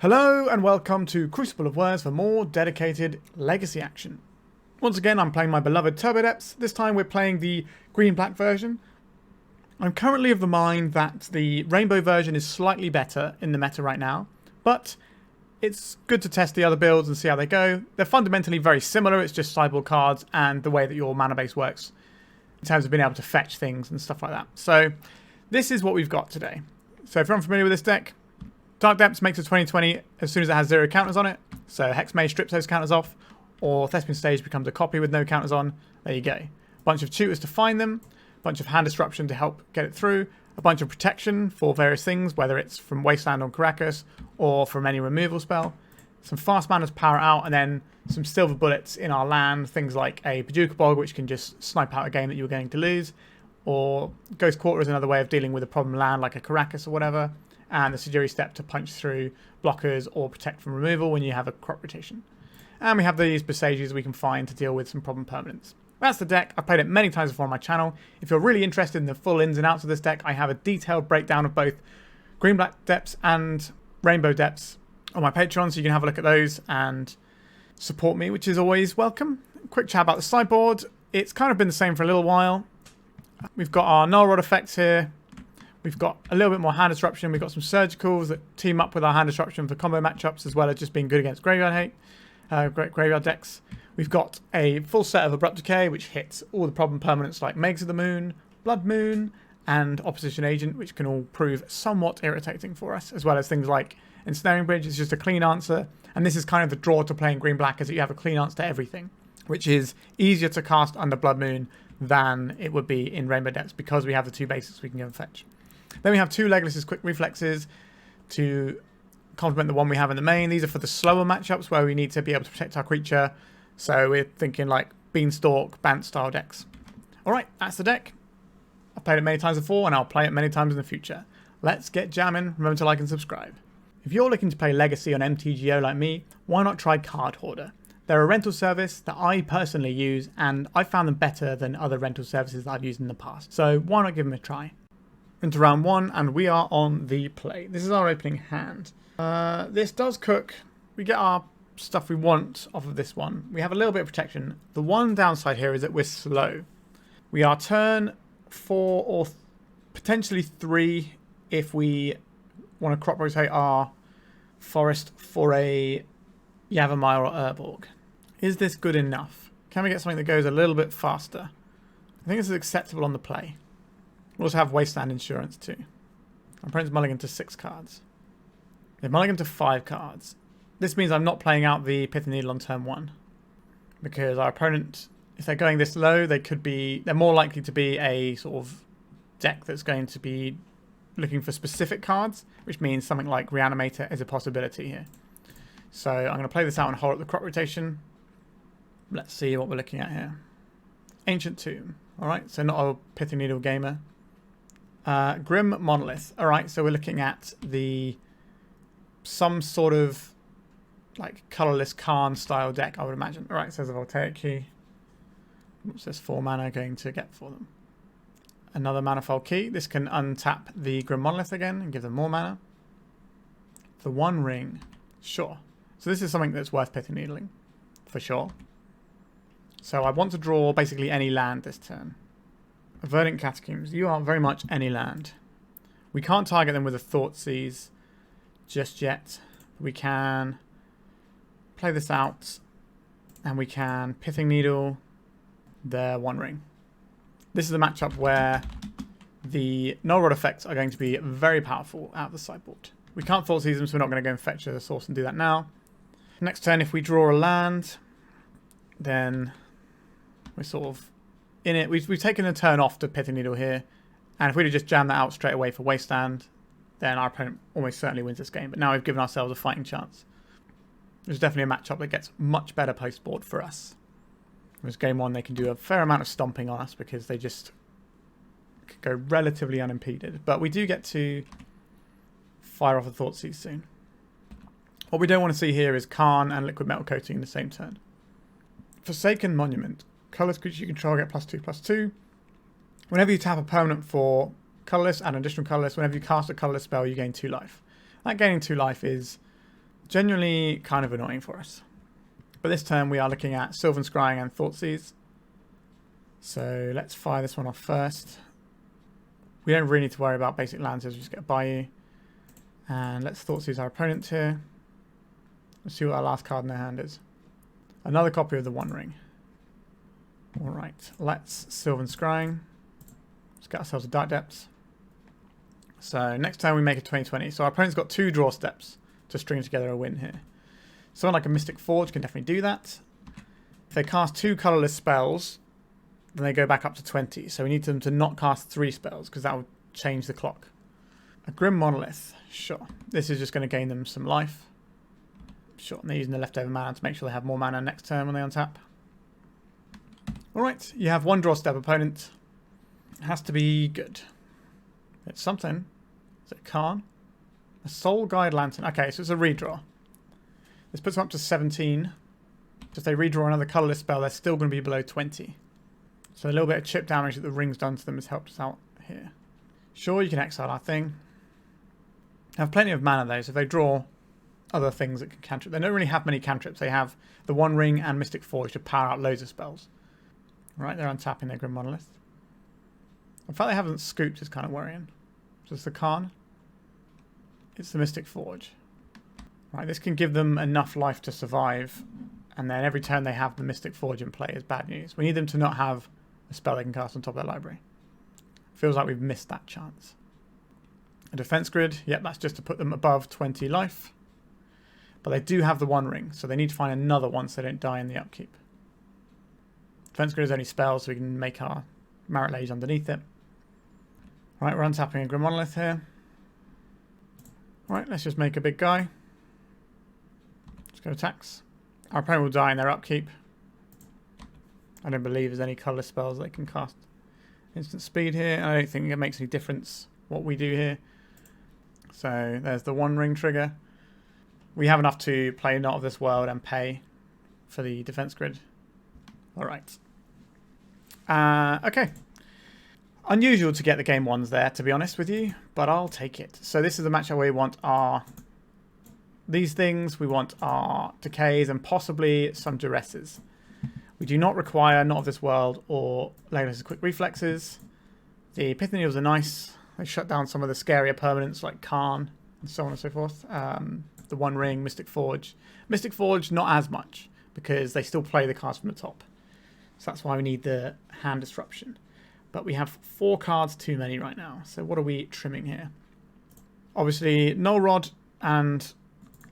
Hello and welcome to Crucible of Words for more dedicated legacy action. Once again I'm playing my beloved Turbodepths. This time we're playing the green-black version. I'm currently of the mind that the rainbow version is slightly better in the meta right now, but it's good to test the other builds and see how they go. They're fundamentally very similar, it's just sideboard cards and the way that your mana base works in terms of being able to fetch things and stuff like that. So this is what we've got today. So if you're unfamiliar with this deck, Dark Depths makes a 20/20 as soon as it has 0 counters on it. So Hexmage strips those counters off, or Thespian Stage becomes a copy with no counters on. There you go. A bunch of tutors to find them, a bunch of hand disruption to help get it through, a bunch of protection for various things, whether it's from Wasteland on Caracas or from any removal spell, some fast mana to power out, and then some silver bullets in our land, things like a Bojuka Bog, which can just snipe out a game that you were going to lose, or Ghost Quarter is another way of dealing with a problem land like a Caracas or whatever, and the Sejiri Steppe to punch through blockers or protect from removal when you have a crop rotation. And we have these Boseijus we can find to deal with some problem permanents. That's the deck. I've played it many times before on my channel. If you're really interested in the full ins and outs of this deck, I have a detailed breakdown of both green-black depths and rainbow depths on my Patreon, so you can have a look at those and support me, which is always welcome. Quick chat about the sideboard. It's kind of been the same for a little while. We've got our Null Rod effects here. We've got a little bit more hand disruption. We've got some surgicals that team up with our hand disruption for combo matchups, as well as just being good against graveyard graveyard decks. We've got a full set of Abrupt Decay, which hits all the problem permanents like Megs of the Moon, Blood Moon, and Opposition Agent, which can all prove somewhat irritating for us, as well as things like Ensnaring Bridge. It's just a clean answer, and this is kind of the draw to playing green-black, is that you have a clean answer to everything, which is easier to cast under Blood Moon than it would be in Rainbow Depths, because we have the two basics we can go and fetch. Then we have two Legolas's quick reflexes to complement the one we have in the main. These are for the slower matchups where we need to be able to protect our creature. So we're thinking like Beanstalk, Bant style decks. Alright, that's the deck. I've played it many times before and I'll play it many times in the future. Let's get jamming. Remember to like and subscribe. If you're looking to play Legacy on MTGO like me, why not try Card Hoarder? They're a rental service that I personally use, and I found them better than other rental services that I've used in the past. So why not give them a try? Into round one, and we are on the play. This is our opening hand. This does cook. We get our stuff we want off of this one. We have a little bit of protection. The one downside here is that we're slow. We are turn 4 or potentially 3 if we want to crop rotate our forest for a Yavimaya or Urborg. Is this good enough? Can we get something that goes a little bit faster? I think this is acceptable on the play. We also have Wasteland Insurance too. Our opponent's mulligan to 6 cards. They've mulligan to 5 cards. This means I'm not playing out the Pithing Needle on turn 1. Because our opponent, if they're going this low, they're more likely to be a sort of deck that's going to be looking for specific cards, which means something like Reanimator is a possibility here. So I'm going to play this out and hold up the crop rotation. Let's see what we're looking at here. Ancient Tomb. Alright, so not a Pithing Needle gamer. Grim Monolith. Alright, so we're looking at some sort of like colorless Karn style deck, I would imagine. Alright, it says a Voltaic Key. What's this 4 mana going to get for them? Another Manifold Key. This can untap the Grim Monolith again and give them more mana. The One Ring. Sure. So this is something that's worth Pithing Needling. For sure. So I want to draw basically any land this turn. Verdant Catacombs. You are very much any land. We can't target them with a Thoughtseize just yet. We can play this out. And we can Pithing Needle their One Ring. This is a matchup where the Null Rod effects are going to be very powerful out of the sideboard. We can't Thoughtseize them, so we're not going to go and fetch a source and do that now. Next turn, if we draw a land, then we're sort of in it. We've taken a turn off to Pithing Needle here, and if we'd have just jammed that out straight away for Wasteland, then our opponent almost certainly wins this game. But now we've given ourselves a fighting chance. There's definitely a matchup that gets much better post-board for us. Whereas game 1, they can do a fair amount of stomping on us because they just could go relatively unimpeded. But we do get to fire off a Thoughtseize soon. What we don't want to see here is Karn and Liquid Metal Coating in the same turn. Forsaken Monument. Colorless creature you control get +2/+2. Whenever you tap a permanent for colorless and additional colorless, whenever you cast a colorless spell, you gain 2 life. That gaining 2 life is Genuinely kind of annoying for us. But this turn we are looking at Sylvan Scrying and Thoughtseize. So let's fire this one off first. We don't really need to worry about basic lands, we just get a Bayou. And let's Thoughtseize our opponent here. Let's see what our last card in their hand is. Another copy of the One Ring. Alright, let's Sylvan Scrying. Let's get ourselves a Dark Depths. So next turn we make a 20-20. So our opponent's got 2 draw steps to string together a win here. Someone like a Mystic Forge can definitely do that. If they cast 2 colourless spells, then they go back up to 20. So we need them to not cast 3 spells, because that will change the clock. A Grim Monolith. Sure. This is just going to gain them some life. Sure. And they're using the leftover mana to make sure they have more mana next turn when they untap. Alright. You have 1 draw step opponent. It has to be good. It's something. Is it Karn? A Soul Guide Lantern. Okay, so it's a redraw. This puts them up to 17. If they redraw another colourless spell, they're still going to be below 20. So a little bit of chip damage that the ring's done to them has helped us out here. Sure, you can exile our thing. They have plenty of mana though, so if they draw other things that can cantrip. They don't really have many cantrips. They have the One Ring and Mystic Forge to power out loads of spells. Right, they're untapping their Grim Monolith. In fact, they haven't scooped is kind of worrying. So it's the Karn. It's the Mystic Forge. Right, this can give them enough life to survive. And then every turn they have the Mystic Forge in play is bad news. We need them to not have a spell they can cast on top of their library. Feels like we've missed that chance. A defense grid. Yep, that's just to put them above 20 life. But they do have the One Ring, so they need to find another one so they don't die in the upkeep. Defense grid is only spells, so we can make our MARIT LAGE underneath it. Right, we're untapping a Grim Monolith here. Right, let's just make a big guy. Let's go attacks. Our opponent will die in their upkeep. I don't believe there's any colourless spells they can cast. Instant speed here. I don't think it makes any difference what we do here. So there's the One Ring trigger. We have enough to play Not of This World and pay for the defense grid. Alright. Okay. Unusual to get the game 1s there, to be honest with you, but I'll take it. So this is the matchup where we want our... these things, we want our Decays and possibly some Duresses. We do not require Not of This World or Legolas' Quick Reflexes. The Pithing Needles are nice. They shut down some of the scarier permanents like Karn and so on and so forth. The One Ring, Mystic Forge. Mystic Forge, not as much, because they still play the cards from the top. So that's why we need the hand disruption. But we have 4 cards too many right now. So what are we trimming here? Obviously, Null Rod and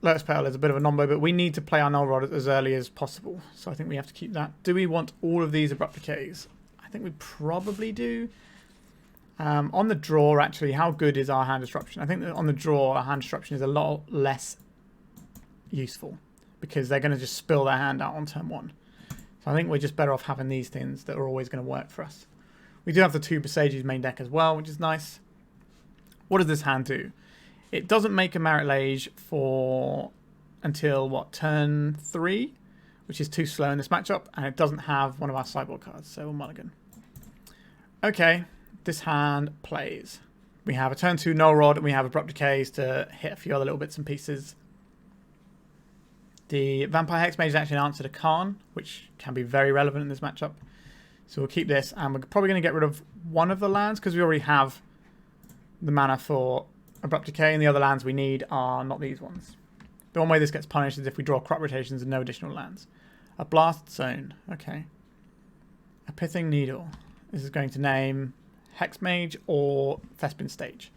Lotus Petal is a bit of a nombo, but we need to play our Null Rod as early as possible. So I think we have to keep that. Do we want all of these Abrupt Decays? I think we probably do. On the draw, actually, how good is our hand disruption? I think that on the draw, our hand disruption is a lot less useful because they're going to just spill their hand out on turn 1. So I think we're just better off having these things that are always going to work for us. We do have the 2 Boseijus main deck as well, which is nice. What does this hand do? It doesn't make a MARIT LAGE for until, what, turn 3? Which is too slow in this matchup, and it doesn't have one of our sideboard cards, so we'll mulligan. Okay, this hand plays. We have a turn 2 Null Rod, and we have Abrupt Decays to hit a few other little bits and pieces. The Vampire Hexmage is actually an answer to Karn, which can be very relevant in this matchup. So we'll keep this, and we're probably going to get rid of one of the lands, because we already have the mana for Abrupt Decay, and the other lands we need are not these ones. The one way this gets punished is if we draw crop rotations and no additional lands. A Blast Zone, okay. A Pithing Needle. This is going to name Hexmage or Thespian Stage.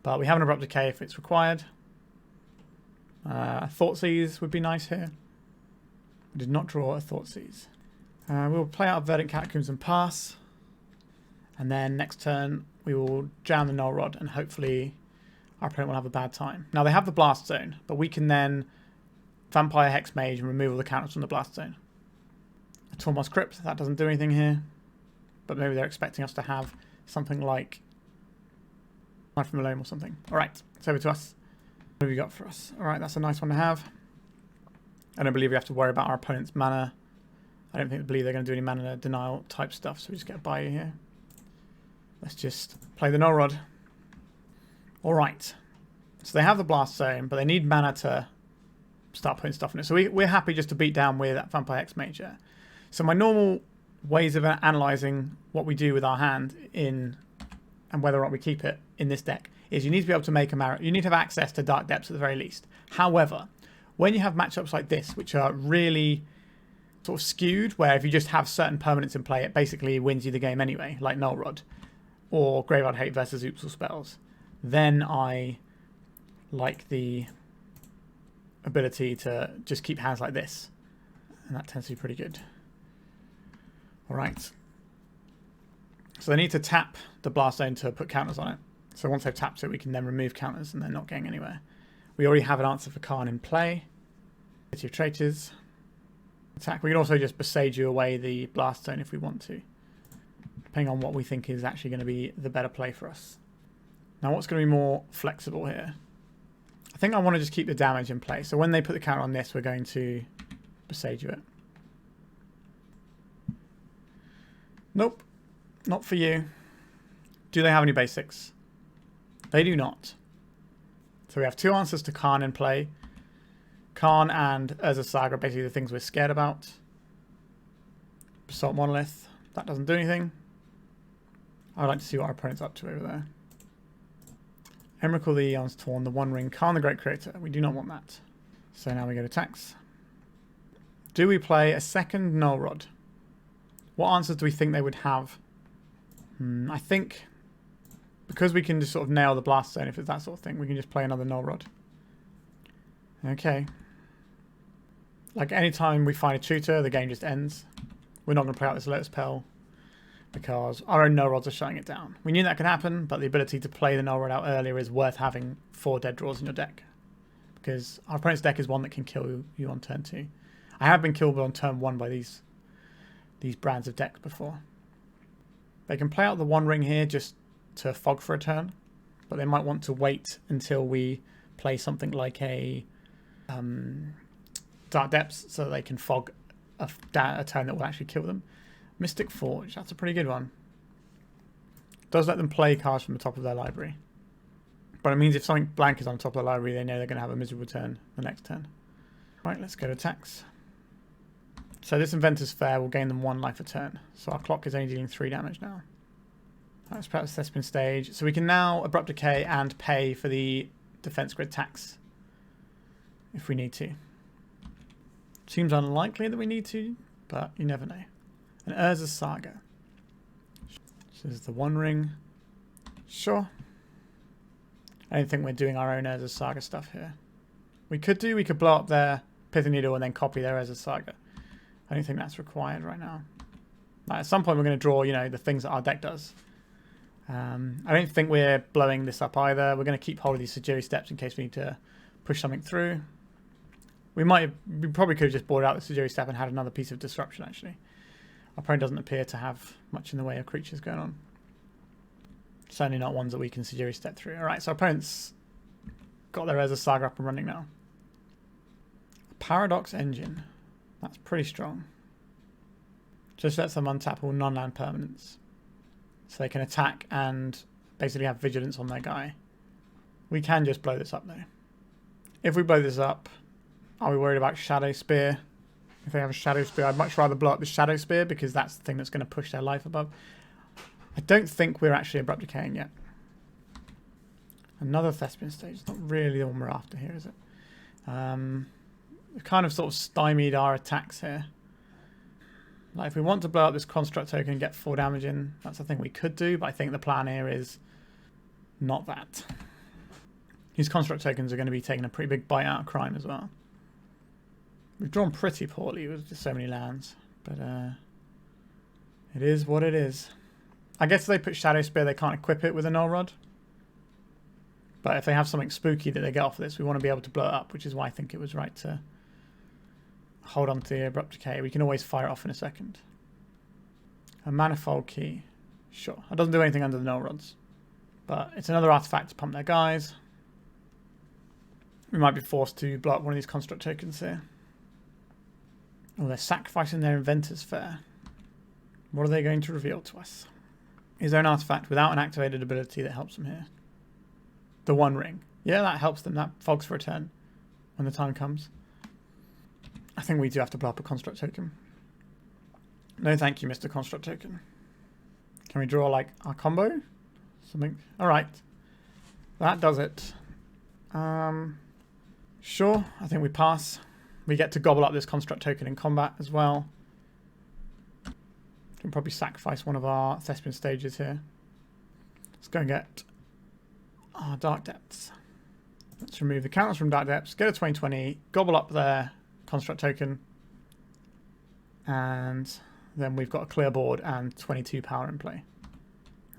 But we have an Abrupt Decay if it's required. Thoughtseize would be nice here. We did not draw a Thoughtseize. We'll play out Verdant Catacombs and pass. And then next turn we will jam the Null Rod and hopefully our opponent will have a bad time. Now they have the Blast Zone, but we can then Vampire Hexmage and remove all the counters from the Blast Zone. A Tormos Crypt, that doesn't do anything here. But maybe they're expecting us to have something like Knife from Malone or something. Alright, it's over to us. What have you got for us? Alright, that's a nice one to have. I don't believe we have to worry about our opponent's mana. I don't believe they're going to do any mana denial type stuff, so we just get a Bayou here. Let's just play the Null Rod. Alright. So they have the Blast Zone, but they need mana to start putting stuff in it. So we're happy just to beat down with that Vampire Hexmage. Yeah. So my normal ways of analysing what we do with our hand in and whether or not we keep it in this deck is you need to be able to make a MARIT. You need to have access to Dark Depths at the very least. However, when you have matchups like this, which are really sort of skewed, where if you just have certain permanents in play, it basically wins you the game anyway, like Null Rod or Graveyard Hate versus Ouphe spells, then I like the ability to just keep hands like this. And that tends to be pretty good. All right. So they need to tap the Blast Zone to put counters on it. So once they've tapped it, we can then remove counters and they're not getting anywhere. We already have an answer for Karn in play. City of Traitors. Attack. We can also just Boseiju away the Blast Zone if we want to, depending on what we think is actually going to be the better play for us. Now what's going to be more flexible here? I think I want to just keep the damage in play. So when they put the counter on this, we're going to Boseiju it. Nope. Not for you. Do they have any basics? They do not. So we have two answers to Karn in play. Karn and Urza Saga are basically the things we're scared about. Basalt Monolith. That doesn't do anything. I'd like to see what our opponent's up to over there. Emrakul the Eon's Torn, the One Ring, Karn the Great Creator. We do not want that. So now we go to attacks. Do we play a second Null Rod? What answers do we think they would have? I think because we can just sort of nail the Blast Zone if it's that sort of thing, we can just play another Null Rod. Okay. Like anytime we find a tutor, the game just ends. We're not going to play out this Lotus Petal because our own Null Rods are shutting it down. We knew that could happen, but the ability to play the Null Rod out earlier is worth having 4 dead draws in your deck. Because our opponent's deck is one that can kill you on turn 2. I have been killed on turn 1 by these brands of decks before. They can play out the One Ring here just to fog for a turn, but they might want to wait until we play something like a Dark Depths so that they can fog a turn that will actually kill them. Mystic Forge, that's a pretty good one. Does let them play cards from the top of their library. But it means if something blank is on top of the library, they know they're going to have a miserable turn the next turn. Right, let's go to attacks. So this Inventor's Fair will gain them 1 life a turn. So our clock is only dealing 3 damage now. That's perhaps Thespian stage. So we can now Abrupt Decay and pay for the defense grid tax if we need to. Seems unlikely that we need to, but you never know. And Urza Saga. This is the One Ring. Sure. I don't think we're doing our own Urza Saga stuff here. We could blow up their Pithing Needle and then copy their Urza Saga. I don't think that's required right now. Like at some point we're going to draw, you know, the things that our deck does. I don't think we're blowing this up either. We're going to keep hold of these Sejiri Steppes in case we need to push something through. We probably could have just boarded out the Sejiri Steppe and had another piece of disruption actually. Our opponent doesn't appear to have much in the way of creatures going on. Certainly not ones that we can Sejiri Steppe through. Alright, so our opponent's got their Urza Saga up and running now. Paradox Engine. That's pretty strong. Just lets them untap all non-land permanents. So they can attack and basically have vigilance on their guy. We can just blow this up though. If we blow this up, are we worried about Shadow Spear? If they have a Shadow Spear, I'd much rather blow up the Shadow Spear because that's the thing that's going to push their life above. I don't think we're actually Abrupt Decaying yet. Another Thespian stage. It's not really the one we're after here, is it? We've kind of sort of stymied our attacks here. Like if we want to blow up this Construct token and get 4 damage in, that's the thing we could do, but I think the plan here is not that. These Construct tokens are going to be taking a pretty big bite out of crime as well. We've drawn pretty poorly with just so many lands, but it is what it is. I guess if they put Shadow Spear, they can't equip it with a Null Rod. But if they have something spooky that they get off of this, we want to be able to blow it up, which is why I think it was right to hold on to the Abrupt Decay. We can always fire it off in a second. A Manifold Key. Sure. It doesn't do anything under the Null Rods. But it's another artifact to pump their guys. We might be forced to blow up one of these Construct tokens here. Oh, they're sacrificing their Inventor's Fair. What are they going to reveal to us? Is there an artifact without an activated ability that helps them here? The One Ring. Yeah, that helps them. That fogs for a turn when the time comes. I think we do have to blow up a construct token. No thank you, Mr. Construct Token. Can we draw like our combo? Something. Alright. That does it. Sure, I think we pass. We get to gobble up this construct token in combat as well. We can probably sacrifice one of our Thespian stages here. Let's go and get our Dark Depths. Let's remove the counters from Dark Depths, get a 20/20, gobble up their construct token, and then we've got a clear board and 22 power in play.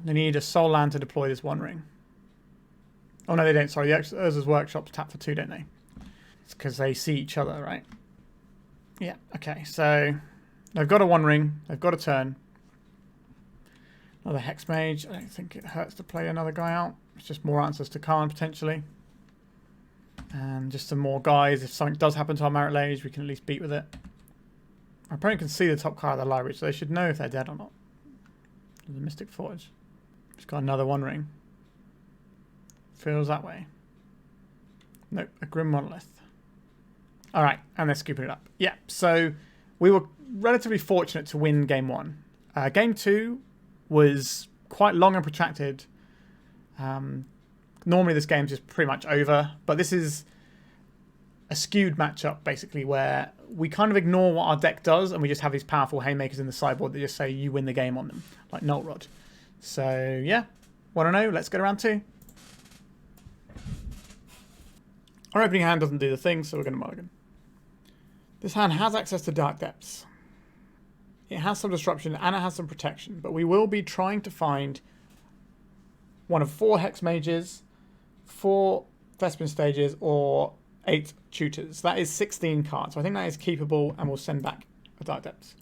They need a soul land to deploy this One Ring. Oh no, they don't. Sorry, the Urza's Workshops tap for 2, don't they? It's because they see each other, right? Yeah, okay. So they've got a One Ring. They've got a turn. Another Hexmage. I don't think it hurts to play another guy out. It's just more answers to Khan, potentially. And just some more guys. If something does happen to our Marit Lage, we can at least beat with it. Our opponent can see the top card of the library, so they should know if they're dead or not. There's a Mystic Forge. Just got another One Ring. Feels that way. Nope, a Grim Monolith. Alright, and they're scooping it up. Yeah, so we were relatively fortunate to win game 1. Game 2 was quite long and protracted. Normally this game's just pretty much over, but this is a skewed matchup, basically, where we kind of ignore what our deck does, and we just have these powerful haymakers in the sideboard that just say you win the game on them, like Null Rod. So, yeah, 1-0, let's go to round 2. Our opening hand doesn't do the thing, so we're going to mulligan. This hand has access to Dark Depths. It has some disruption and it has some protection, but we will be trying to find one of 4 Hex Mages, 4 Thespian stages, or 8 tutors. That is 16 cards. So I think that is keepable, and we'll send back a Dark Depths.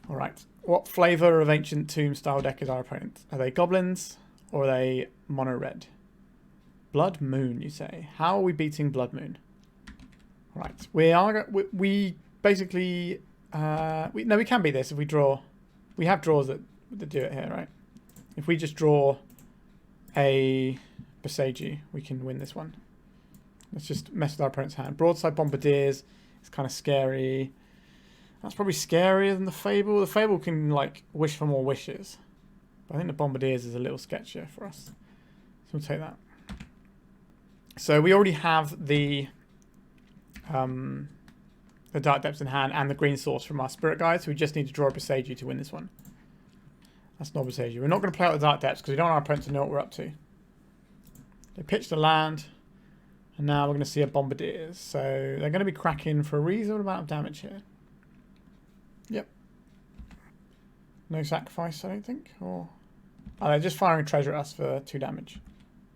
Alright. What flavour of Ancient Tomb style deck is our opponent? Are they goblins or are they mono red? Blood Moon, you say. How are we beating Blood Moon? Right. We basically we can beat this if we draw. We have draws that do it here, right? If we just draw a Boseiju, we can win this one. Let's just mess with our opponent's hand. Broadside Bombardiers. It's kind of scary. That's probably scarier than the Fable. The Fable can, like, wish for more wishes. But I think the Bombardiers is a little sketchier for us. So we'll take that. So we already have the Dark Depths in hand and the green source from our Spirit Guide. So we just need to draw a Boseiju to win this one. That's not Boseiju. We're not going to play out the Dark Depths because we don't want our opponent to know what we're up to. They pitched a land. And now we're going to see a Bombardiers. So they're going to be cracking for a reasonable amount of damage here. Yep. No sacrifice, I don't think. Or oh, they're just firing treasure at us for 2 damage.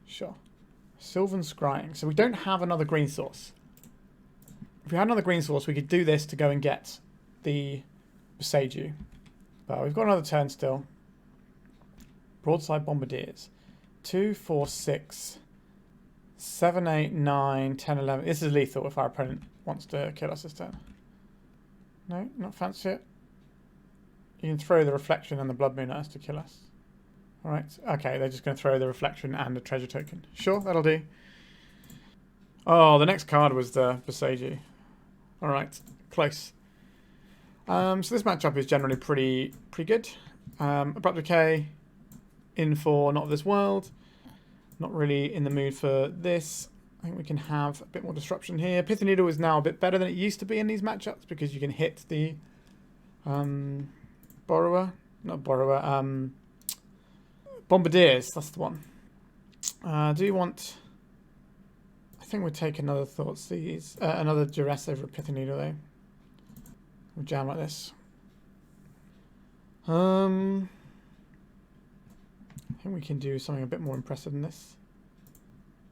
Sure. Sylvan Scrying. So we don't have another green source. If we had another green source, we could do this to go and get the Boseiju. But we've got another turn still. Broadside Bombardiers. 2, 4, 6, 7, 8, 9, 10, 11. This is lethal if our opponent wants to kill us this turn. No, not fancy it. You can throw the Reflection and the Blood Moon at us to kill us. Alright, okay, they're just going to throw the Reflection and a treasure token. Sure, that'll do. Oh, the next card was the Boseiju. Alright, close. So this matchup is generally pretty good. Abrupt Decay, in for Not of This World. Not really in the mood for this. I think we can have a bit more disruption here. Pithing Needle is now a bit better than it used to be in these matchups because you can hit the Bombardiers, that's the one. Do you want... I think we'll take another Thoughtseize, another Duress over a Pithing Needle though. We'll jam like this. I think we can do something a bit more impressive than this.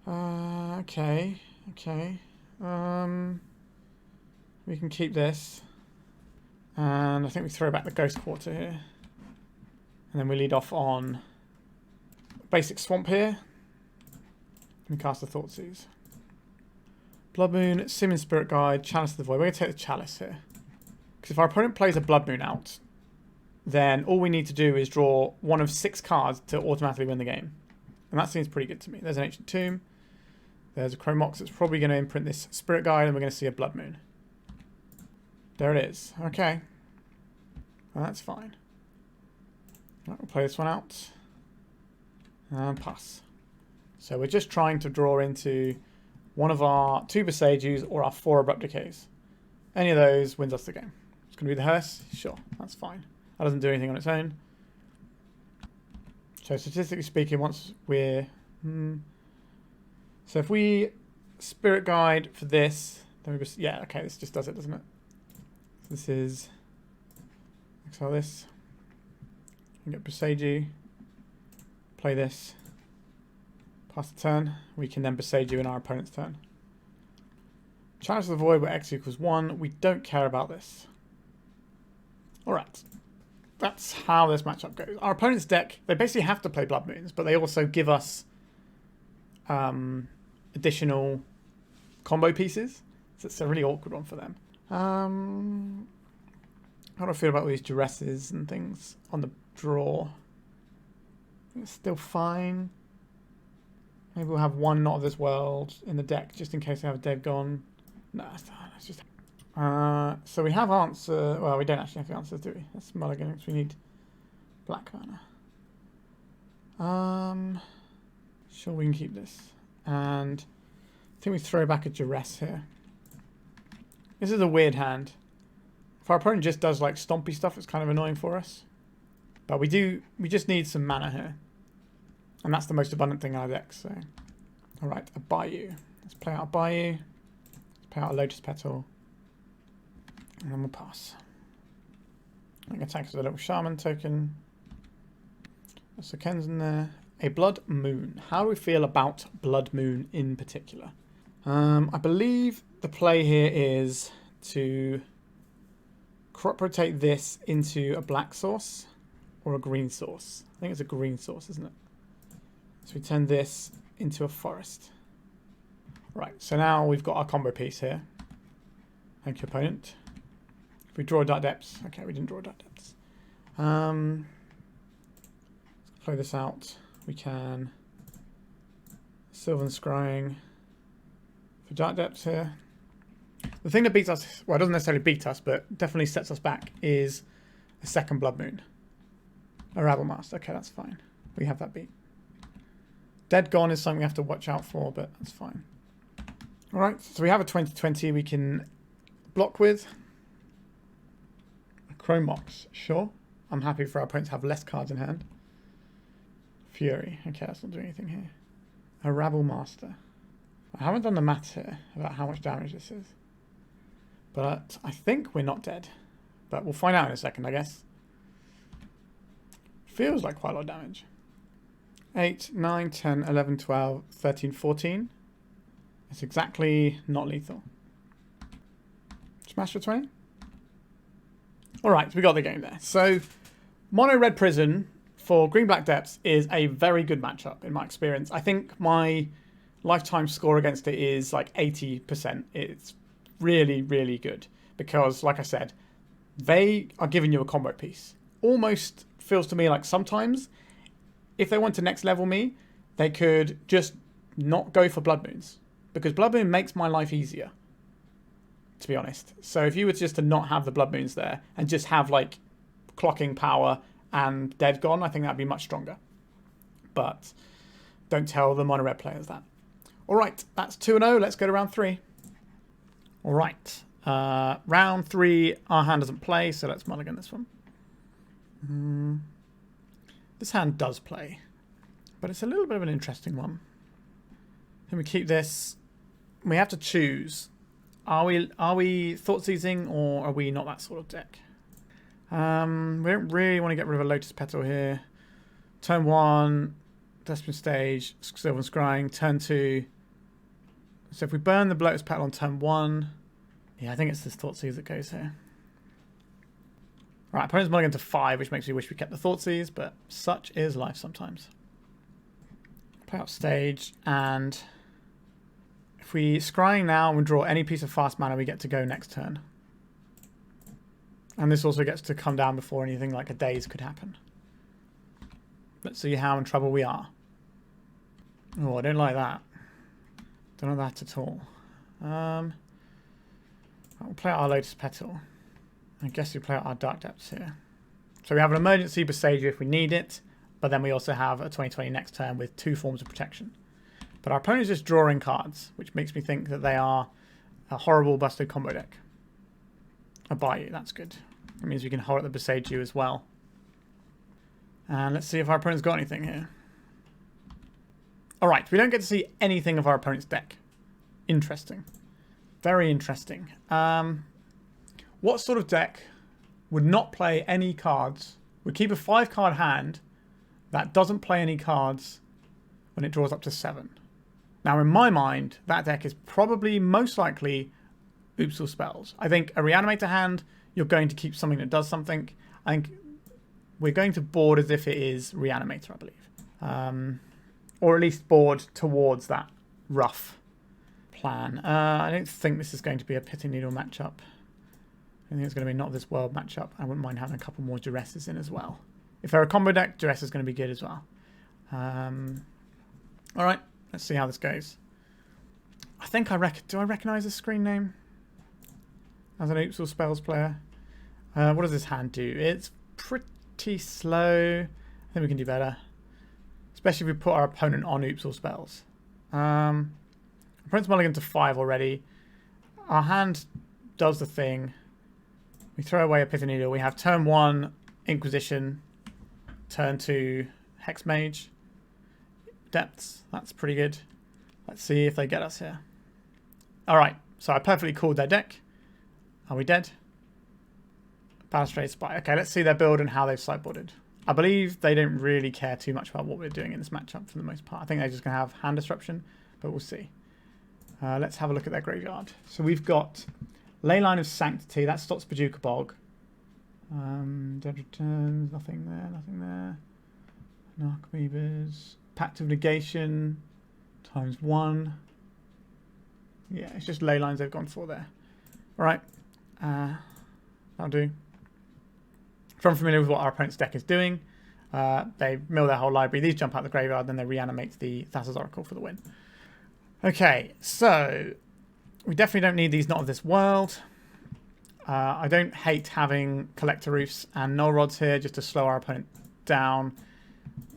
Okay. We can keep this. And I think we throw back the Ghost Quarter here. And then we lead off on basic Swamp here. And cast the Thoughtseize. Blood Moon, Simmons Spirit Guide, Chalice of the Void. We're going to take the Chalice here. Because if our opponent plays a Blood Moon out, then all we need to do is draw one of 6 cards to automatically win the game. And that seems pretty good to me. There's an Ancient Tomb. There's a Chromox that's probably going to imprint this Spirit Guide, and we're going to see a Blood Moon. There it is. Okay. Well, that's fine. Right, we'll play this one out. And pass. So we're just trying to draw into one of our 2 Boseijus or our 4 Abrupt Decays. Any of those wins us the game. It's going to be the hearse? Sure, that's fine. That doesn't do anything on its own. So statistically speaking, once we're... So if we Spirit Guide for this, then we just... Yeah, okay, this just does it, doesn't it? This is... Exile this. Get Boseiju. Play this. Pass the turn. We can then Boseiju in our opponent's turn. Challenge the Void where X equals 1. We don't care about this. Alright. That's how this matchup goes. Our opponent's deck, they basically have to play Blood Moons, but they also give us additional combo pieces. So it's a really awkward one for them. How do I feel about all these Duresses and things on the draw? It's still fine. Maybe we'll have one Not of This World in the deck just in case I have a dead gone. No, it's just... so we have answer... Well, we don't actually have the answers, do we? That's mulligan because we need black mana. Sure, we can keep this. And I think we throw back a Duress here. This is a weird hand. If our opponent just does like stompy stuff, it's kind of annoying for us. But we just need some mana here. And that's the most abundant thing in our deck, so... Alright, a Bayou. Let's play out a Bayou. Let's play out a Lotus Petal. And then we'll pass. I'm going to attack with a little Shaman token. That's the Ken's in there. A Blood Moon. How do we feel about Blood Moon in particular? I believe the play here is to crop rotate this into a black source or a green source. I think it's a green source, isn't it? So we turn this into a forest. Right, so now we've got our combo piece here. Thank you, opponent. If we draw a Dark Depths. Okay, we didn't draw a Dark Depths. Let's play this out. We can Sylvan Scrying for Dark Depths here. The thing that beats us, well, it doesn't necessarily beat us, but definitely sets us back, is a second Blood Moon. A Rabblemaster. Okay, that's fine. We have that beat. Dead Gone is something we have to watch out for, but that's fine. Alright, so we have a 2020 we can block with. A Chrome Mox, sure. I'm happy for our opponents to have less cards in hand. Fury. Okay, that's not doing anything here. A Rabblemaster. I haven't done the maths here about how much damage this is. But I think we're not dead. But we'll find out in a second, I guess. Feels like quite a lot of damage. 8, 9, 10, 11, 12, 13, 14. It's exactly not lethal. Smash for 20? Alright, we got the game there. So, Mono Red Prison for Green Black Depths is a very good matchup in my experience. I think my lifetime score against it is like 80%. It's really, really good. Because, like I said, they are giving you a combo piece. Almost feels to me like sometimes, if they want to next level me, they could just not go for Blood Moons. Because Blood Moon makes my life easier, to be honest. So if you were just to not have the Blood Moons there and just have like clocking power and Dead Gone, I think that'd be much stronger. But don't tell the mono red players that. Alright, that's 2-0. Let's go to round 3. Alright. Round 3, our hand doesn't play, so let's mulligan this one. This hand does play, but it's a little bit of an interesting one. Then we keep this. We have to choose. Are we Thoughtseizing or are we not that sort of deck? We don't really want to get rid of a Lotus Petal here. Turn 1, Thespian stage, Sylvan Scrying. Turn 2. So if we burn the Lotus Petal on turn 1, yeah, I think it's this Thoughtseize that goes here. Right, opponent's mulligan to 5, which makes me wish we kept the Thoughtseize, but such is life sometimes. Play out stage, and if we Scrying now and we draw any piece of fast mana, we get to go next turn. And this also gets to come down before anything like a daze could happen. Let's see how in trouble we are. Oh, I don't like that. Don't like that at all. We'll play out our Lotus Petal. I guess we play out our Dark Depths here. So we have an emergency Boseiju if we need it, but then we also have a 2020 next turn with 2 forms of protection. But our opponent is just drawing cards, which makes me think that they are a horrible busted combo deck. A Bayou, that's good. That means we can hold up the Boseiju as well. And let's see if our opponent's got anything here. Alright, we don't get to see anything of our opponent's deck. Interesting. Very interesting. What sort of deck would not play any cards, would keep a 5-card hand that doesn't play any cards when it draws up to 7? Now, in my mind, that deck is probably most likely Ouphe Spells. I think a Reanimator hand, you're going to keep something that does something. I think we're going to board as if it is Reanimator, I believe. Or at least board towards that rough plan. I don't think this is going to be a Pithing Needle matchup. I think it's going to be not this world matchup. I wouldn't mind having a couple more Duresses in as well. If they're a combo deck, Duress is going to be good as well. Alright, let's see how this goes. I think do I recognise this screen name? As an Ouphe Spells player. What does this hand do? It's pretty slow. I think we can do better. Especially if we put our opponent on Ouphe Spells. Opponent's mulligan to 5 already. Our hand does the thing. We throw away a Pithing Needle. We have turn 1 Inquisition. Turn 2 Hexmage. Depths. That's pretty good. Let's see if they get us here. Alright, so I perfectly called their deck. Are we dead? Balustrade Spy. Okay, let's see their build and how they've sideboarded. I believe they don't really care too much about what we're doing in this matchup for the most part. I think they're just going to have hand disruption, but we'll see. Let's have a look at their graveyard. So we've got Leyline of Sanctity. That stops Bojuka Bog. Dead Returns. Nothing there. Nothing there. Narcomoebas. Pact of Negation. ×1. Yeah, it's just Leylines they've gone for there. Alright. That'll do. If I'm familiar with what our opponent's deck is doing, they mill their whole library. These jump out the graveyard, then they reanimate the Thassa's Oracle for the win. Okay, so we definitely don't need these Not of This World. I don't hate having Collector Ouphes and Null Rods here just to slow our opponent down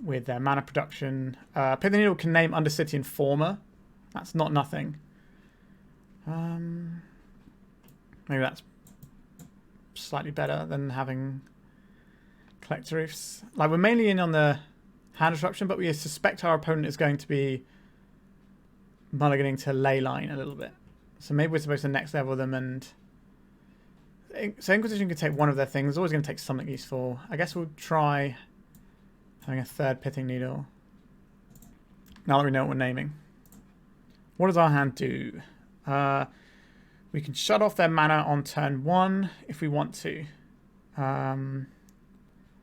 with their mana production. Pithing Needle can name Undercity Informer. That's not nothing. Maybe that's slightly better than having Collector Ouphes. Like, we're mainly in on the hand disruption, but we suspect our opponent is going to be mulliganing to Leyline a little bit. So maybe we're supposed to next level them, and so Inquisition can take one of their things. It's always going to take something useful. I guess we'll try having a 3rd Pithing Needle. Now that we know what we're naming. What does our hand do? We can shut off their mana on turn 1 if we want to.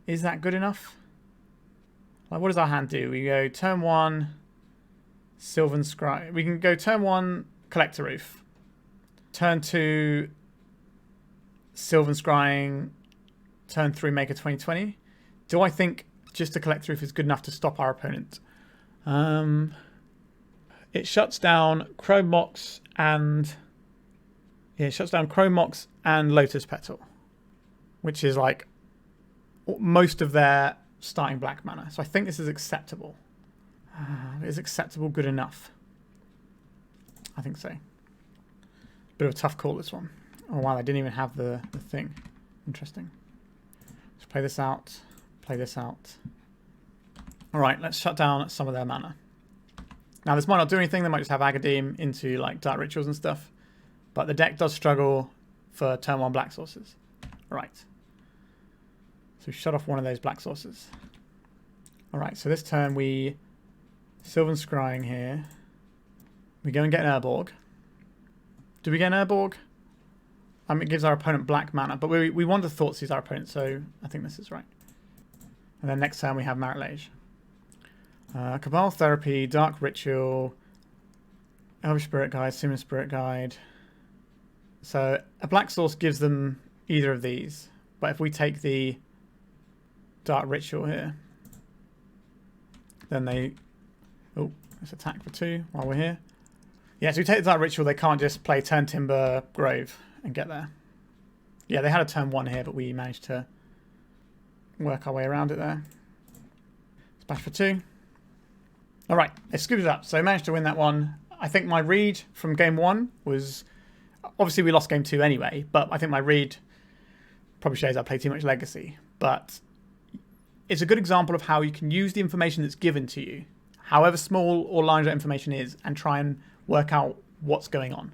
Is that good enough? Like, what does our hand do? We go turn 1, Sylvan Scrying. We can go turn 1, Collector Ouphe. Turn 2, Sylvan Scrying. Turn 3, make a 2020. Do I think just a Collector Ouphe is good enough to stop our opponent? It shuts down Chrome Mox and... yeah, it shuts down Chrome Mox and Lotus Petal, which is like most of their starting black mana. So I think this is acceptable. Is acceptable good enough? I think so. Bit of a tough call, this one. Oh wow, they didn't even have the thing. Interesting. Let's play this out. Play this out. Alright, let's shut down some of their mana. Now this might not do anything. They might just have Agadeem into like Dark Rituals and stuff. But the deck does struggle for turn 1 black sources. Alright. So we shut off one of those black sources. Alright, so this turn we Sylvan Scrying here. We go and get an Urborg. Do we get an Urborg? It gives our opponent black mana, but we want to Thoughtseize our opponent, so I think this is right. And then next turn we have MARIT LAGE. Cabal Therapy, Dark Ritual, Elvish Spirit Guide, Summon Spirit Guide. So a black source gives them either of these, but if we take the Dark Ritual here, then they... oh, let's attack for 2 while we're here. Yeah, so we take the Dark Ritual, they can't just play Turn Timber, Grove, and get there. Yeah, they had a turn 1 here, but we managed to work our way around it there. Splash for 2. All right, they scooped it up. So we managed to win that one. I think my read from game 1 was... Obviously, we lost game 2 anyway, but I think my read probably shows I played too much Legacy. But it's a good example of how you can use the information that's given to you, however small or large that information is, and try and work out what's going on.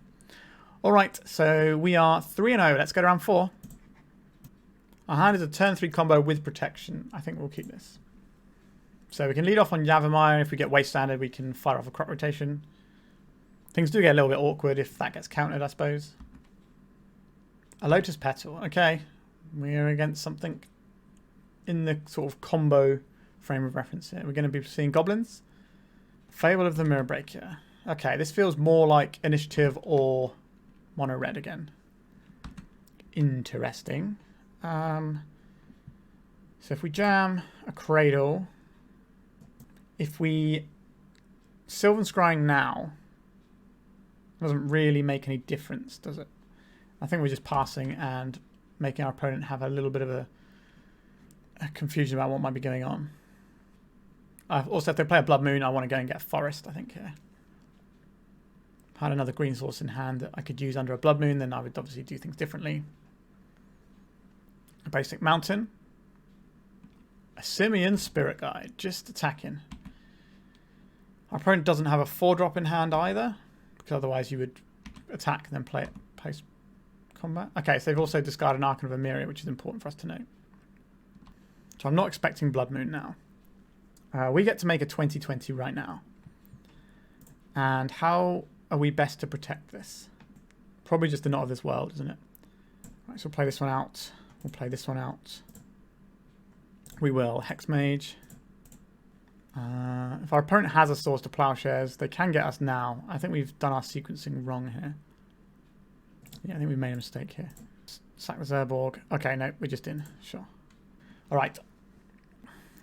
All right, so we are 3-0. Let's go to round 4. Our hand is a turn 3 combo with protection. I think we'll keep this. So we can lead off on Yavimaya. If we get waste standard, we can fire off a crop rotation. Things do get a little bit awkward if that gets countered, I suppose. A Lotus Petal. Okay. We're against something in the sort of combo frame of reference here. We're going to be seeing goblins. Fable of the Mirror Breaker. Okay, this feels more like initiative or mono red again. Interesting. So if we jam a Cradle, if we Sylvan Scrying now, doesn't really make any difference, does it? I think we're just passing and making our opponent have a little bit of a confusion about what might be going on. Also, if they play a Blood Moon, I want to go and get a Forest, I think, here. Had another green source in hand that I could use under a Blood Moon, then I would obviously do things differently. A basic Mountain. A Simian Spirit Guide, just attacking. Our opponent doesn't have a 4-drop in hand either, because otherwise you would attack and then play it post-combat. Okay, so they've also discarded an Archon of Emeria, which is important for us to know. So I'm not expecting Blood Moon now. We get to make a 20/20 right now. And how are we best to protect this? Probably just the Not of This World, isn't it? Right, so we'll play this one out. We'll play this one out. We will Hexmage. If our opponent has a source to Plowshares, they can get us now. I think we've done our sequencing wrong here. Yeah, I think we made a mistake here. Sack the Urborg. Okay, no, we're just in. Sure. All right.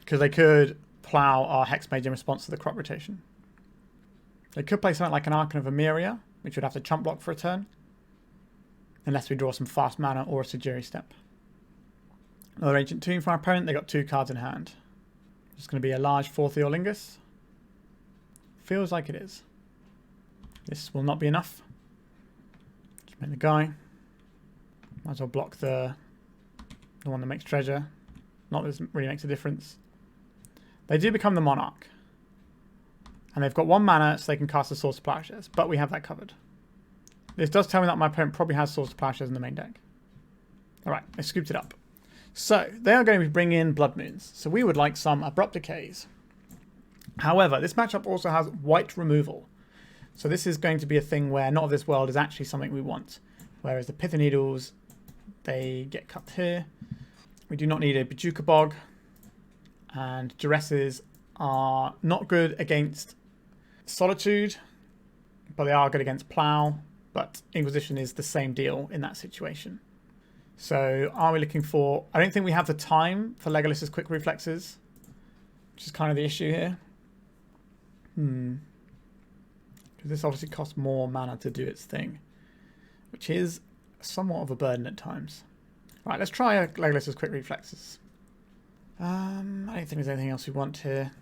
Because they could plow our Hexmage in response to the crop rotation. They could play something like an Archon of Emeria, which would have to chump block for a turn. Unless we draw some fast mana or a Sejiri Steppe. Another Ancient Tomb for our opponent. They got 2 cards in hand. It's going to be a large 4 Theolingus. Feels like it is. This will not be enough. Just make the guy. Might as well block the one that makes treasure. Not that this really makes a difference. They do become the Monarch. And they've got 1 mana, so they can cast the Source of Plowshares. But we have that covered. This does tell me that my opponent probably has Source of Plowshares in the main deck. Alright, they scooped it up. So, they are going to bring in Blood Moons. So we would like some Abrupt Decays. However, this matchup also has white removal. So this is going to be a thing where Not of This World is actually something we want. Whereas the Pithing Needles, they get cut here. We do not need a Bojuka Bog. And Duresses are not good against Solitude, but they are good against Plow. But Inquisition is the same deal in that situation. So are we looking for... I don't think we have the time for Legolas's quick reflexes, which is kind of the issue here. Because this obviously costs more mana to do its thing, which is somewhat of a burden at times. Right, let's try Legolas's quick reflexes. I don't think there's anything else we want here.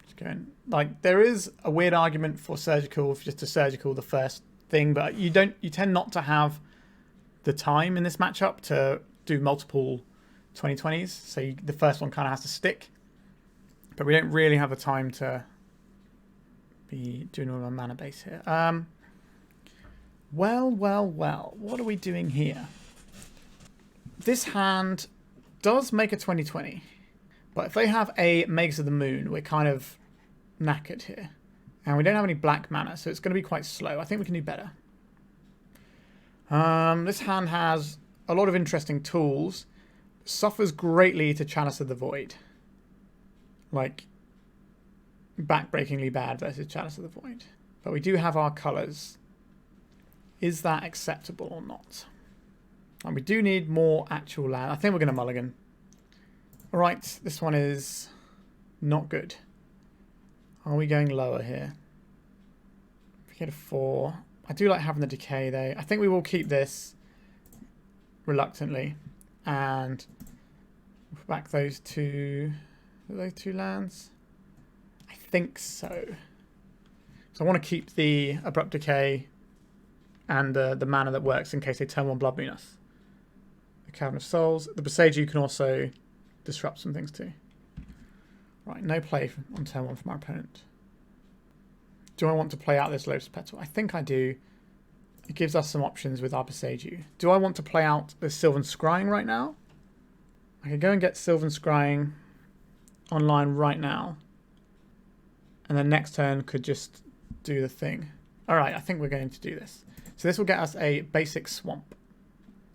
Just going, like, there is a weird argument for surgical, for just a surgical the first thing, but you tend not to have the time in this matchup to do multiple 20/20s, so the first one kind of has to stick. But we don't really have the time to be doing all our mana base here. Well, what are we doing here? This hand does make a 20/20, but if they have a Magus of the Moon, we're kind of knackered here. And we don't have any black mana, so it's going to be quite slow. I think we can do better. This hand has a lot of interesting tools. Suffers greatly to Chalice of the Void. Like, backbreakingly bad versus Chalice of the Void. But we do have our colours. Is that acceptable or not? And we do need more actual land. I think we're going to mulligan. Alright, this one is not good. Are we going lower here? If we get a 4... I do like having the decay though. I think we will keep this. reluctantly, and put back those two lands. I think so. So I want to keep the Abrupt Decay and the mana that works in case they turn 1 Blood Moon us. The Cavern of Souls. The Boseiju can also disrupt some things too. Right, no play on turn 1 from our opponent. Do I want to play out this Lotus Petal? I think I do. It gives us some options with our Boseiju. Do I want to play out the Sylvan Scrying right now? I could go and get Sylvan Scrying online right now. And then next turn could just do the thing. Alright, I think we're going to do this. So this will get us a basic swamp.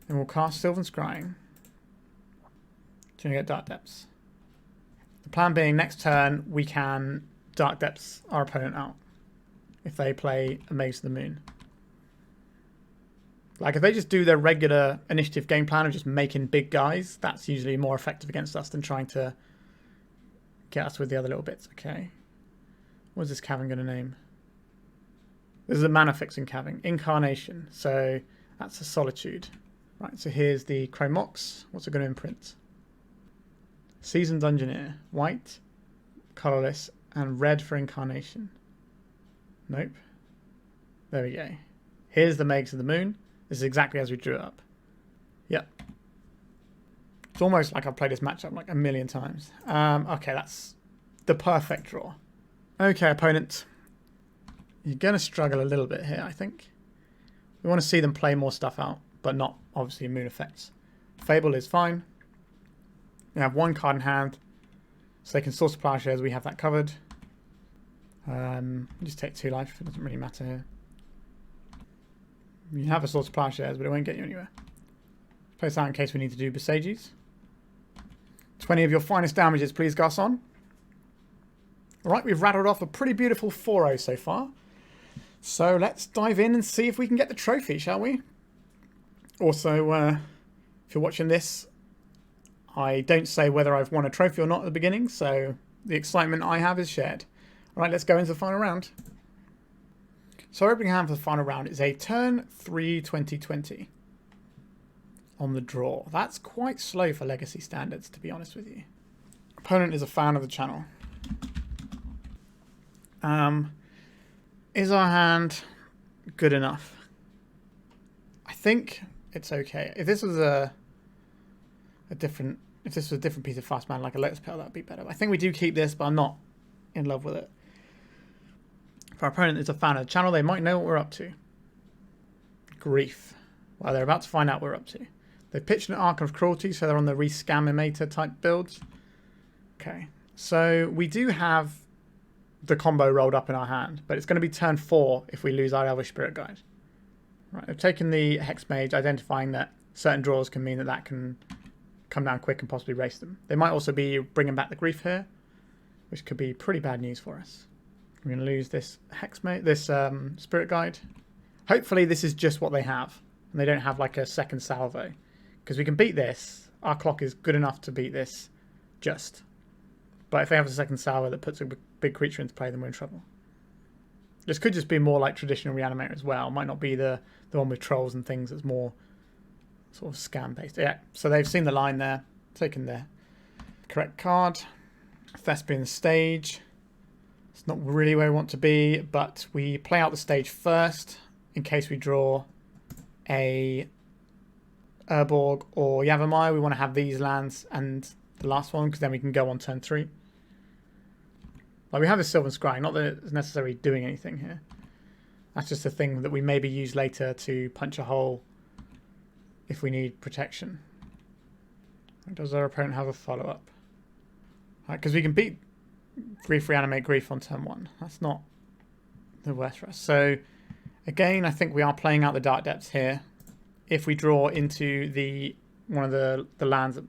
And we'll cast Sylvan Scrying. To get Dark Depths. The plan being next turn we can Dark Depths our opponent out. If they play a Maze of the Moon. Like if they just do their regular initiative game plan of just making big guys, that's usually more effective against us than trying to get us with the other little bits. Okay. What is this cavern going to name? This is a mana fixing cavern. Incarnation. So that's a Solitude. Right, so here's the Chromox. What's it going to imprint? Seasoned Dungeoneer. White, colourless, and red for Incarnation. Nope. There we go. Here's the Mages of the Moon. This is exactly as we drew it up. Yep. It's almost like I've played this matchup like a million times. Okay, that's the perfect draw. Okay, opponent. You're going to struggle a little bit here, I think. We want to see them play more stuff out, but not, obviously, moon effects. Fable is fine. We have 1 card in hand, so they can source Plowshares. We have that covered. Just take 2 life. It doesn't really matter here. You have a source of Plowshares, but it won't get you anywhere. Place that in case we need to do Boseijus. 20 of your finest damages, please, Garçon. Alright, we've rattled off a pretty beautiful 4-0 so far. So let's dive in and see if we can get the trophy, shall we? Also, if you're watching this, I don't say whether I've won a trophy or not at the beginning, so the excitement I have is shared. Alright, let's go into the final round. So our opening hand for the final round is a turn 3 2020 on the draw. That's quite slow for Legacy standards, to be honest with you. Opponent is a fan of the channel. Is our hand good enough? I think it's okay. If this was a different piece of fast mana like a Lotus Petal, that'd be better. I think we do keep this, but I'm not in love with it. If our opponent is a fan of the channel, they might know what we're up to. Grief. Well, they're about to find out what we're up to. They've pitched an Archon of Cruelty, so they're on the Rescamimator type builds. Okay, so we do have the combo rolled up in our hand, but it's going to be turn 4 if we lose our Elvish Spirit Guide. Right, they've taken the Hexmage, identifying that certain draws can mean that that can come down quick and possibly race them. They might also be bringing back the Grief here, which could be pretty bad news for us. We're going to lose this Hexmage, this Spirit Guide. Hopefully this is just what they have, and they don't have like a second salvo, because we can beat this. Our clock is good enough to beat this, just. But if they have a second salvo that puts a big creature into play, then we're in trouble. This could just be more like traditional Reanimator as well. It might not be the one with trolls and things that's more sort of scam based. Yeah, so they've seen the line there, taken the correct card. Thespian stage. It's not really where we want to be, but we play out the stage first in case we draw a Urborg or Yavimaya. We want to have these lands and the last one because then we can go on turn 3. Like we have a Sylvan Scrying, not that it's necessarily doing anything here. That's just a thing that we maybe use later to punch a hole if we need protection. Does our opponent have a follow-up? Because we can beat Grief, Reanimate Grief on turn 1. That's not the worst for us. So again, I think we are playing out the Dark Depths here. If we draw into one of the lands that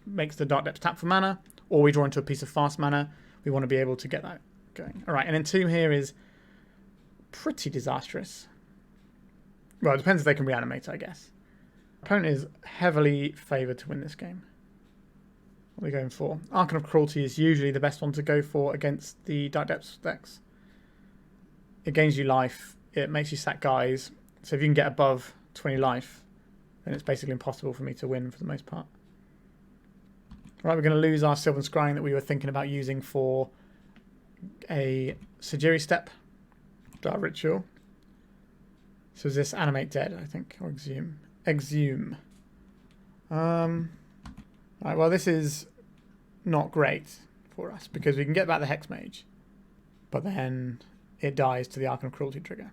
makes the Dark Depths tap for mana, or we draw into a piece of fast mana, we want to be able to get that going. All right, and Entomb here is pretty disastrous. Well, it depends if they can reanimate, I guess. Opponent is heavily favoured to win this game. What are we going for? Archon of Cruelty is usually the best one to go for against the Dark Depths decks. It gains you life. It makes you sack guys. So if you can get above 20 life, then it's basically impossible for me to win for the most part. Right, we're going to lose our Sylvan Scrying that we were thinking about using for a Sejiri Steppe Dark Ritual. So is this Animate Dead, I think, or Exhume? Exhume. Right, well, this is not great for us because we can get back the Hexmage, but then it dies to the Arcane of Cruelty trigger.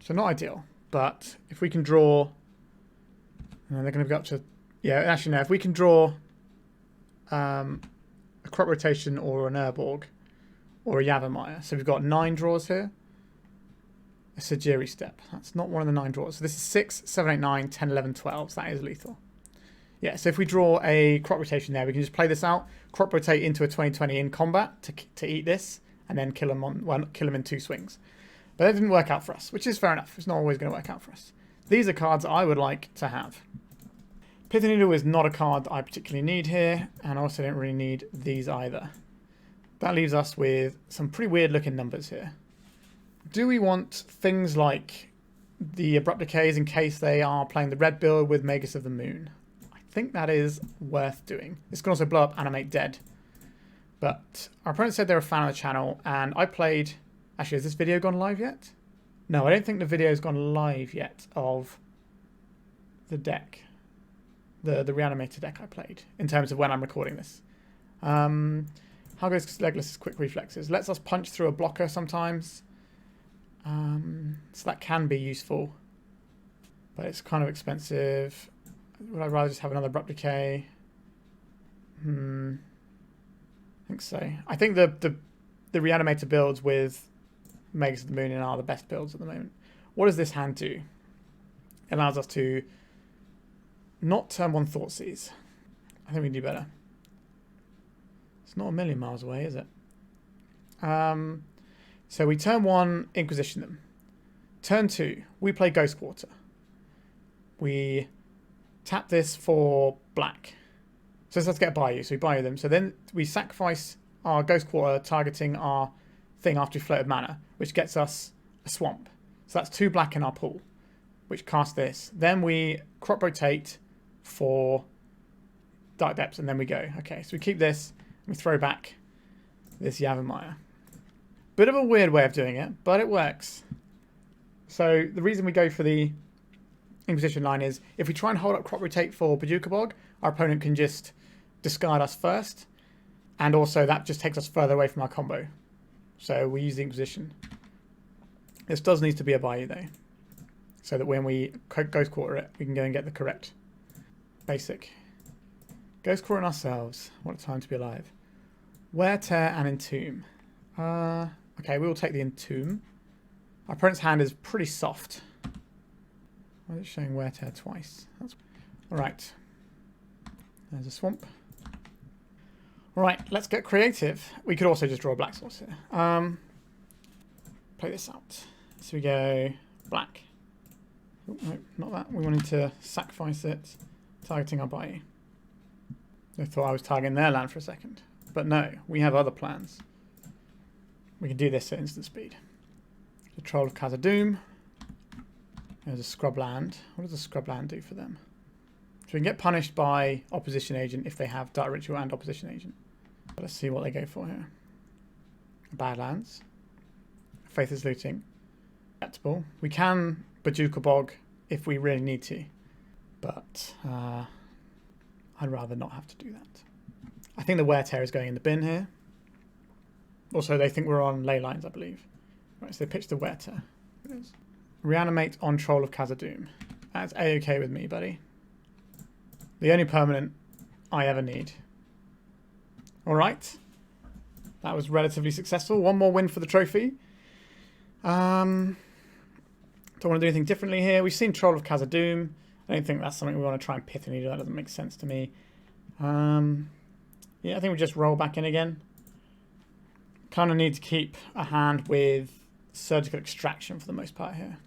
So not ideal, but if we can draw, and they're going to go up to, yeah, actually no, if we can draw a Crop Rotation or an Urborg or a Yavimaya. So we've got 9 draws here. A Sejiri Steppe. That's not one of the 9 draws. So this is 6, 7, 8, 9, 10, 11, 12. So that is lethal. Yeah, so if we draw a Crop Rotation there, we can just play this out, Crop Rotate into a 20/20 in combat to eat this, and then kill him in 2 swings. But that didn't work out for us, which is fair enough. It's not always going to work out for us. These are cards I would like to have. Pithing Needle is not a card that I particularly need here, and I also don't really need these either. That leaves us with some pretty weird looking numbers here. Do we want things like the Abrupt Decays in case they are playing the red build with Magus of the Moon? I think that is worth doing. This can also blow up Animate Dead. But our opponent said they're a fan of the channel, and I played... Actually, has this video gone live yet? No, I don't think the video's gone live yet of the deck. The reanimated deck I played, in terms of when I'm recording this. How goes Legolas' quick reflexes? Lets us punch through a blocker sometimes. So that can be useful. But it's kind of expensive. Would I rather just have another Abrupt Decay? I think so. I think the reanimator builds with Magus of the Moon are the best builds at the moment. What does this hand do? It allows us to not turn 1 Thoughtseize. I think we can do better. It's not a million miles away, is it? So we turn 1, Inquisition them. Turn 2, we play Ghost Quarter. We tap this for black. So let's get a Bayou. So we Bayou them. So then we sacrifice our Ghost Quarter targeting our thing after we floated mana, which gets us a swamp. So that's 2 black in our pool, which casts this. Then we Crop Rotate for Dark Depths, and then we go. Okay, so we keep this, and we throw back this Yavimaya. Bit of a weird way of doing it, but it works. So the reason we go for the Inquisition line is if we try and hold up Crop Rotate for Bojuka Bog, our opponent can just discard us first, and also that just takes us further away from our combo. So we use the Inquisition. This does need to be a Bayou though, so that when we Ghost Quarter it, we can go and get the correct basic. Ghost Quarter ourselves. What a time to be alive. Wear, Tear, and Entomb. Okay, we will take the Entomb. Our opponent's hand is pretty soft. Why is it showing Wear, Tear twice? Alright. There's a swamp. Alright, let's get creative. We could also just draw a black source here. Play this out. So we go black. Oh, no, not that. We wanted to sacrifice it, targeting our Bayou. I thought I was targeting their land for a second. But no, we have other plans. We can do this at instant speed. The Troll of Khazad-dûm. There's a scrub land. What does a scrub land do for them? So we can get punished by Opposition Agent if they have Dark Ritual and Opposition Agent. But let's see what they go for here. Badlands. Faithless Looting. Acceptable. We can Bojuka Bog if we really need to. But I'd rather not have to do that. I think the Wear Tear is going in the bin here. Also, they think we're on ley lines, I believe. Right, so they pitch the Wear Tear. Reanimate on Troll of Khazad-dûm. That's A-okay with me, buddy. The only permanent I ever need. Alright. That was relatively successful. One more win for the trophy. Don't want to do anything differently here. We've seen Troll of Khazad-dûm. I don't think that's something we want to try and Pithing Needle. That doesn't make sense to me. Yeah, I think we just roll back in again. Kind of need to keep a hand with Surgical Extraction for the most part here.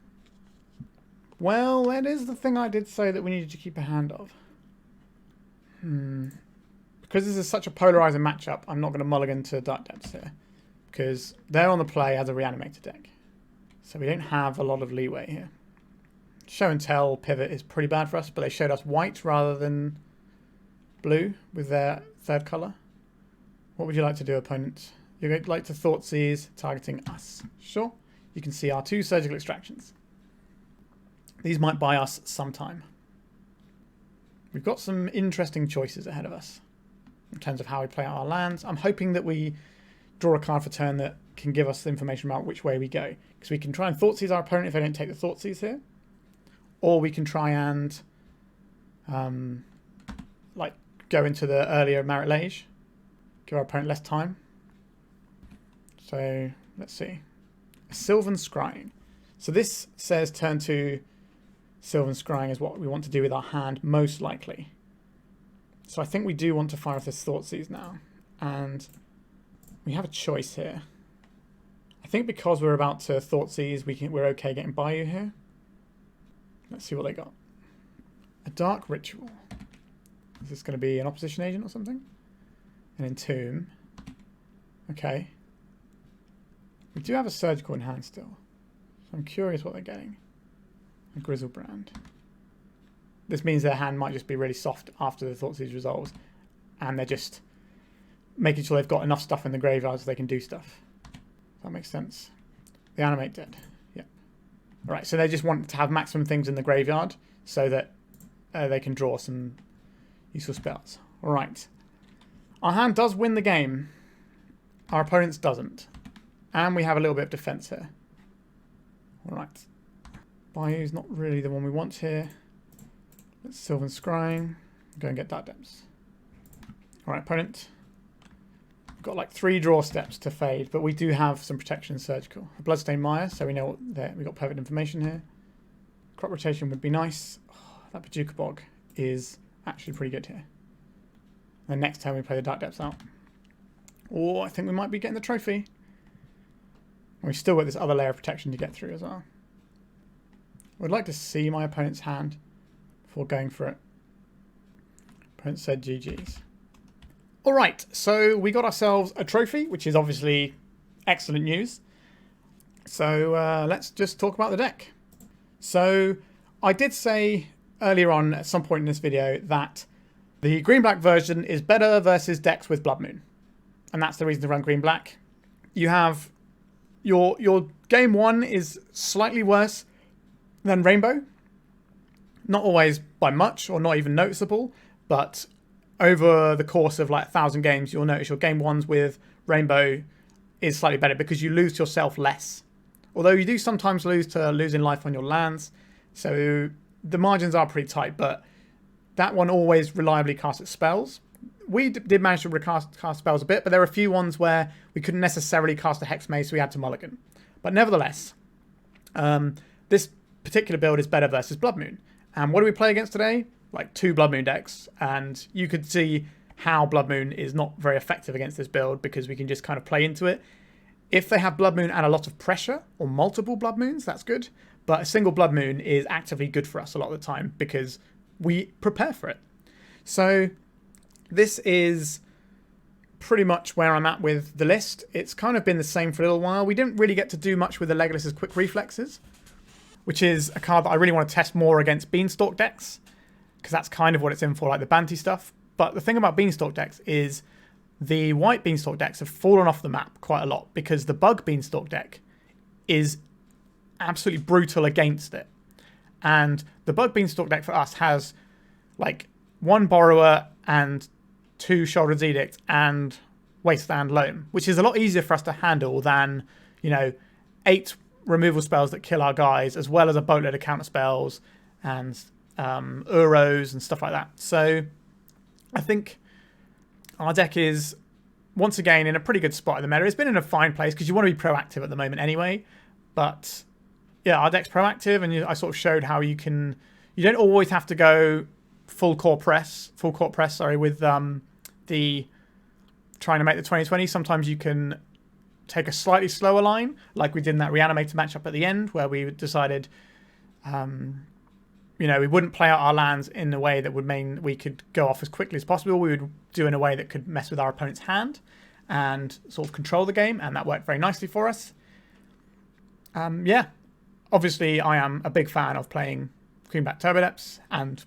Well, that is the thing I did say that we needed to keep a hand of. Because this is such a polarizing matchup, I'm not going to mulligan to Dark Depths here. Because they're on the play as a Reanimator deck. So we don't have a lot of leeway here. Show and tell pivot is pretty bad for us, but they showed us white rather than blue with their third colour. What would you like to do, opponent? You'd like to Thoughtseize, targeting us. Sure. You can see our 2 surgical extractions. These might buy us some time. We've got some interesting choices ahead of us in terms of how we play out our lands. I'm hoping that we draw a card for turn that can give us the information about which way we go. Because we can try and Thoughtseize our opponent if they don't take the Thoughtseize here. Or we can try and like go into the earlier MARIT LAGE. Give our opponent less time. So let's see. Sylvan Scrying. So this says turn 2 Sylvan Scrying is what we want to do with our hand, most likely. So I think we do want to fire off this Thoughtseize now. And we have a choice here. I think because we're about to Thoughtseize, we're okay getting Bayou here. Let's see what they got. A Dark Ritual. Is this going to be an opposition agent or something? An Entomb. Okay. We do have a Surgical in hand still. So I'm curious what they're getting. A Grizzlebrand. This means their hand might just be really soft after the Thoughtseize resolves. And they're just making sure they've got enough stuff in the graveyard so they can do stuff. That makes sense. The Animate Dead. Yep. Alright, so they just want to have maximum things in the graveyard so that they can draw some useful spells. Alright. Our hand does win the game. Our opponent's doesn't. And we have a little bit of defense here. Alright. Bayou's not really the one we want here. Let's Sylvan Scrying. Go and get Dark Depths. Alright, opponent. We've got like 3 draw steps to fade, but we do have some protection in Surgical. A Bloodstained Mire, so we know we've got perfect information here. Crop Rotation would be nice. Oh, that Bojuka Bog is actually pretty good here. And next time we play the Dark Depths out. Oh, I think we might be getting the trophy. And we've still got this other layer of protection to get through as well. I would like to see my opponent's hand before going for it. Opponent said GG's. Alright, so we got ourselves a trophy, which is obviously excellent news. So let's just talk about the deck. So I did say earlier on at some point in this video that the green-black version is better versus decks with Blood Moon. And that's the reason to run green-black. You have your game 1 is slightly worse than Rainbow. Not always by much or not even noticeable, but over the course of like 1,000 games, you'll notice your game 1s with Rainbow is slightly better because you lose yourself less. Although you do sometimes lose to losing life on your lands, so the margins are pretty tight, but that one always reliably casts its spells. We did manage to cast spells a bit, but there were a few ones where we couldn't necessarily cast a Hexmage, so we had to mulligan. But nevertheless, this particular build is better versus Blood Moon. And what do we play against today? Like 2 Blood Moon decks, and you could see how Blood Moon is not very effective against this build because we can just kind of play into it. If they have Blood Moon and a lot of pressure, or multiple Blood Moons, that's good. But a single Blood Moon is actively good for us a lot of the time because we prepare for it. So this is pretty much where I'm at with the list. It's kind of been the same for a little while. We didn't really get to do much with the Legolas's Quick Reflexes, which is a card that I really want to test more against Beanstalk decks, because that's kind of what it's in for, like the Banty stuff. But the thing about Beanstalk decks is the white Beanstalk decks have fallen off the map quite a lot because the Bug Beanstalk deck is absolutely brutal against it. And the Bug Beanstalk deck for us has like 1 Borrower and 2 Shoulder's Edict and Wasteland Loam, which is a lot easier for us to handle than, you know, 8 removal spells that kill our guys, as well as a boatload of counter spells and Uros and stuff like that. So I think our deck is once again in a pretty good spot in the meta. It's been in a fine place because you want to be proactive at the moment anyway. But yeah, our deck's proactive, and I sort of showed how you don't always have to go full court press, with the trying to make the 2020. Sometimes you can take a slightly slower line, like we did in that Reanimator matchup at the end, where we decided, you know, we wouldn't play out our lands in a way that would mean we could go off as quickly as possible. We would do in a way that could mess with our opponent's hand and sort of control the game, and that worked very nicely for us. Yeah, Obviously, I am a big fan of playing Green-Black Turbodepths and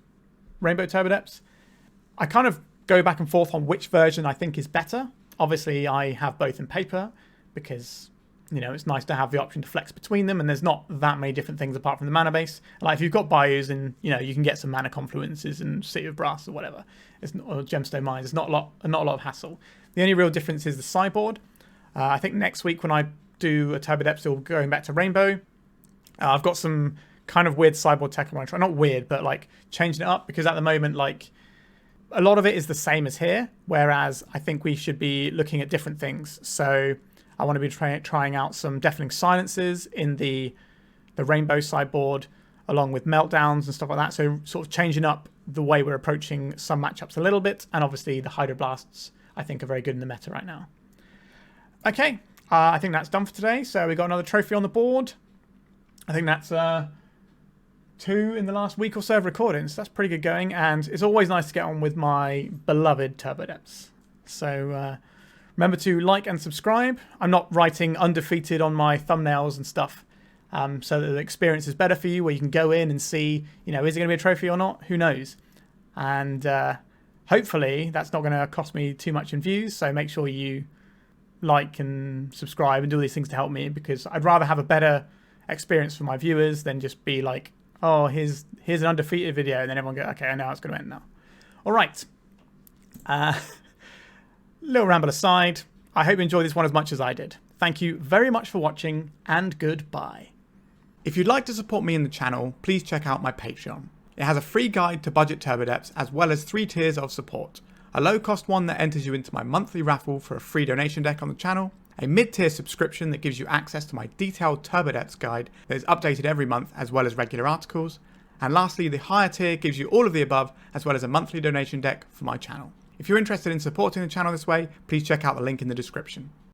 Rainbow Turbodepths. I kind of go back and forth on which version I think is better. Obviously, I have both in paper because, you know, it's nice to have the option to flex between them, and there's not that many different things apart from the mana base. Like if you've got Bayous, and you know you can get some mana confluences and City of Brass or whatever, or Gemstone Mines. It's not a lot of hassle. The only real difference is the sideboard. I think next week when I do a Turbodepths, still going back to Rainbow, I've got some kind of weird sideboard tech I want to try. Not weird, but like changing it up, because at the moment, like a lot of it is the same as here, whereas I think we should be looking at different things. So I want to be trying out some Deafening Silences in the Rainbow sideboard, along with Meltdowns and stuff like that. So sort of changing up the way we're approaching some matchups a little bit. And obviously the Hydroblasts, I think, are very good in the meta right now. Okay, I think that's done for today. So we got another trophy on the board. I think that's 2 in the last week or so of recording. So that's pretty good going. And it's always nice to get on with my beloved Turbodepths. So remember to like and subscribe. I'm not writing undefeated on my thumbnails and stuff, so that the experience is better for you, where you can go in and see, you know, is it going to be a trophy or not? Who knows? And hopefully that's not going to cost me too much in views. So make sure you like and subscribe and do all these things to help me, because I'd rather have a better experience for my viewers than just be like, oh, here's an undefeated video, and then everyone go, okay, I know how it's going to end now. All right. Little ramble aside, I hope you enjoyed this one as much as I did. Thank you very much for watching, and goodbye. If you'd like to support me in the channel, please check out my Patreon. It has a free guide to budget Turbodepths, as well as 3 tiers of support. A low-cost one that enters you into my monthly raffle for a free donation deck on the channel, a mid-tier subscription that gives you access to my detailed Turbodepths guide that is updated every month, as well as regular articles, and lastly, the higher tier gives you all of the above, as well as a monthly donation deck for my channel. If you're interested in supporting the channel this way, please check out the link in the description.